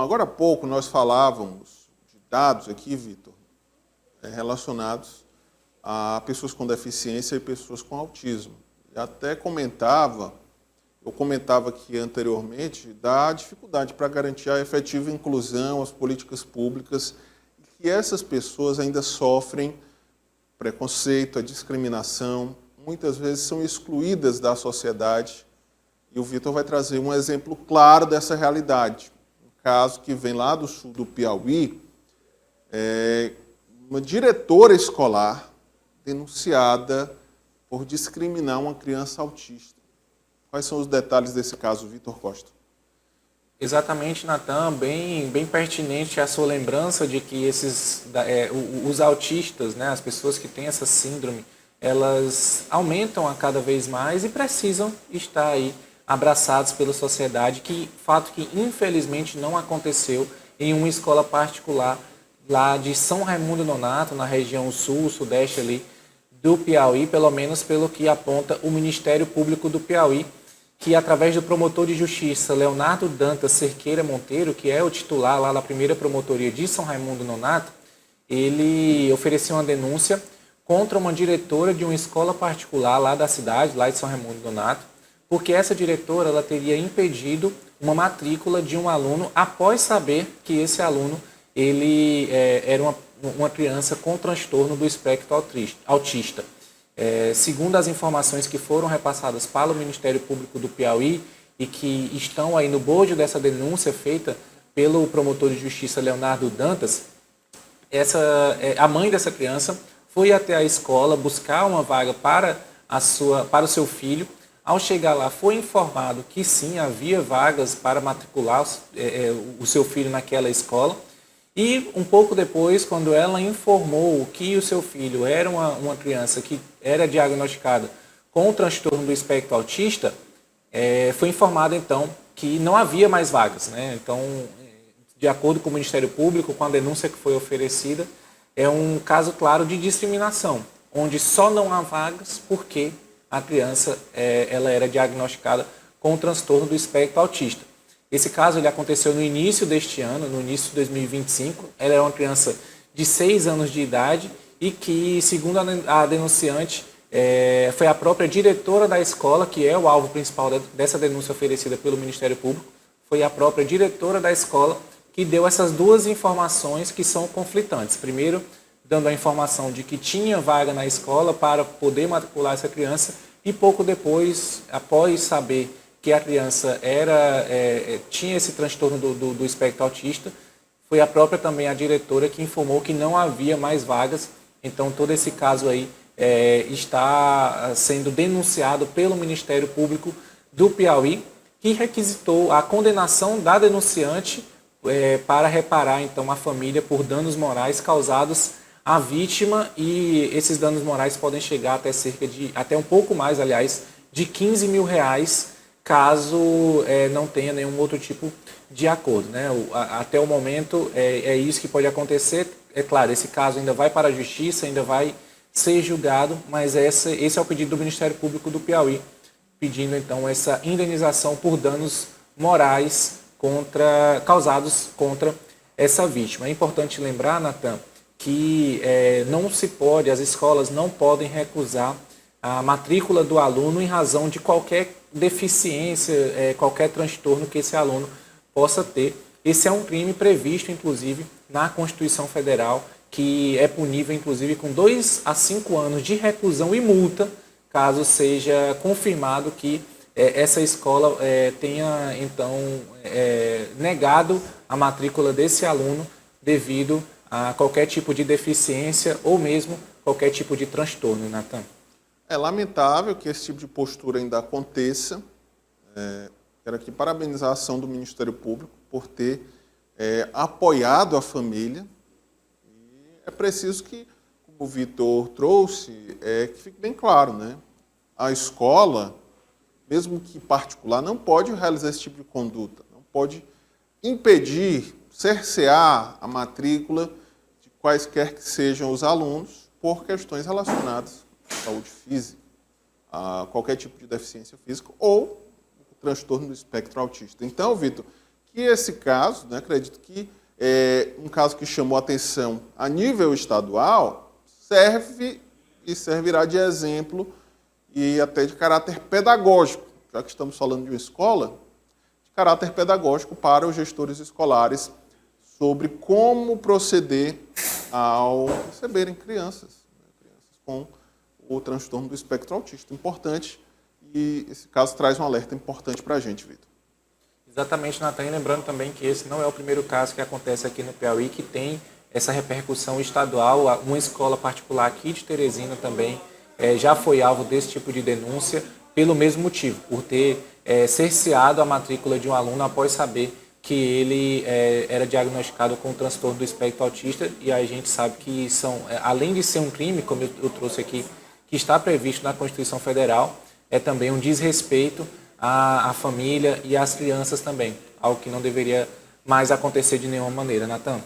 agora há pouco nós falávamos de dados aqui, Vitor, relacionados a pessoas com deficiência e pessoas com autismo. E até eu comentava aqui anteriormente da dificuldade para garantir a efetiva inclusão, as políticas públicas, e que essas pessoas ainda sofrem preconceito, a discriminação, muitas vezes são excluídas da sociedade. E o Vitor vai trazer um exemplo claro dessa realidade. Um caso que vem lá do sul do Piauí, uma diretora escolar denunciada por discriminar uma criança autista. Quais são os detalhes desse caso, Vitor Costa? Exatamente, Natan, bem pertinente a sua lembrança de que os autistas, né, as pessoas que têm essa síndrome, elas aumentam a cada vez mais e precisam estar aí abraçados pela sociedade, fato que infelizmente não aconteceu em uma escola particular lá de São Raimundo Nonato, na região sul, sudeste ali do Piauí, pelo menos pelo que aponta o Ministério Público do Piauí, que através do promotor de justiça Leonardo Dantas Cerqueira Monteiro, que é o titular lá da primeira promotoria de São Raimundo Nonato, ele ofereceu uma denúncia contra uma diretora de uma escola particular lá da cidade, lá de São Raimundo Nonato, porque essa diretora ela teria impedido uma matrícula de um aluno após saber que esse aluno ele era uma criança com transtorno do espectro autista. Segundo as informações que foram repassadas para o Ministério Público do Piauí e que estão aí no bojo dessa denúncia feita pelo promotor de justiça Leonardo Dantas, a mãe dessa criança foi até a escola buscar uma vaga para o seu filho. Ao chegar lá, foi informado que sim, havia vagas para matricular o seu filho naquela escola. E um pouco depois, quando ela informou que o seu filho era uma criança que era diagnosticada com o transtorno do espectro autista, foi informado então que não havia mais vagas, né? Então, de acordo com o Ministério Público, com a denúncia que foi oferecida, é um caso claro de discriminação, onde só não há vagas porque a criança ela era diagnosticada com o transtorno do espectro autista. Esse caso ele aconteceu no início deste ano, no início de 2025. Ela era uma criança de 6 anos de idade e que, segundo a denunciante, foi a própria diretora da escola, que é o alvo principal dessa denúncia oferecida pelo Ministério Público, foi a própria diretora da escola que deu essas duas informações que são conflitantes. Primeiro, dando a informação de que tinha vaga na escola para poder matricular essa criança e pouco depois, após saber que a criança tinha esse transtorno do espectro autista, foi a própria também a diretora que informou que não havia mais vagas. Então, todo esse caso aí está sendo denunciado pelo Ministério Público do Piauí, que requisitou a condenação da denunciante para reparar, então, a família por danos morais causados à vítima, e esses danos morais podem chegar até um pouco mais, aliás, de R$15 mil, caso não tenha nenhum outro tipo de acordo, né? Até o momento é isso que pode acontecer. É claro, esse caso ainda vai para a justiça, ainda vai ser julgado, mas esse é o pedido do Ministério Público do Piauí, pedindo então essa indenização por danos morais causados contra essa vítima. É importante lembrar, Natan, que as escolas não podem recusar a matrícula do aluno em razão de qualquer deficiência, qualquer transtorno que esse aluno possa ter. Esse é um crime previsto, inclusive, na Constituição Federal, que é punível, inclusive, com 2 a 5 anos de reclusão e multa, caso seja confirmado que essa escola tenha, então, negado a matrícula desse aluno devido a qualquer tipo de deficiência ou mesmo qualquer tipo de transtorno, Natan. É lamentável que esse tipo de postura ainda aconteça. Quero aqui parabenizar a ação do Ministério Público por ter apoiado a família. E é preciso que, como o Vitor trouxe, que fique bem claro, né? A escola, mesmo que particular, não pode realizar esse tipo de conduta, não pode impedir, cercear a matrícula de quaisquer que sejam os alunos por questões relacionadas saúde física, a qualquer tipo de deficiência física ou o transtorno do espectro autista. Então, Vitor, que esse caso, né, acredito que é um caso que chamou atenção a nível estadual, serve e servirá de exemplo e até de caráter pedagógico, já que estamos falando de uma escola, de caráter pedagógico para os gestores escolares sobre como proceder ao receberem crianças com o transtorno do espectro autista. Importante, e esse caso traz um alerta importante para a gente, Vitor. Exatamente, Natan. E lembrando também que esse não é o primeiro caso que acontece aqui no Piauí, que tem essa repercussão estadual. Uma escola particular aqui de Teresina também já foi alvo desse tipo de denúncia, pelo mesmo motivo, por ter cerceado a matrícula de um aluno após saber que ele era diagnosticado com o transtorno do espectro autista. E a gente sabe que além de ser um crime, como eu trouxe aqui, que está previsto na Constituição Federal, é também um desrespeito à família e às crianças também, algo que não deveria mais acontecer de nenhuma maneira, Natan.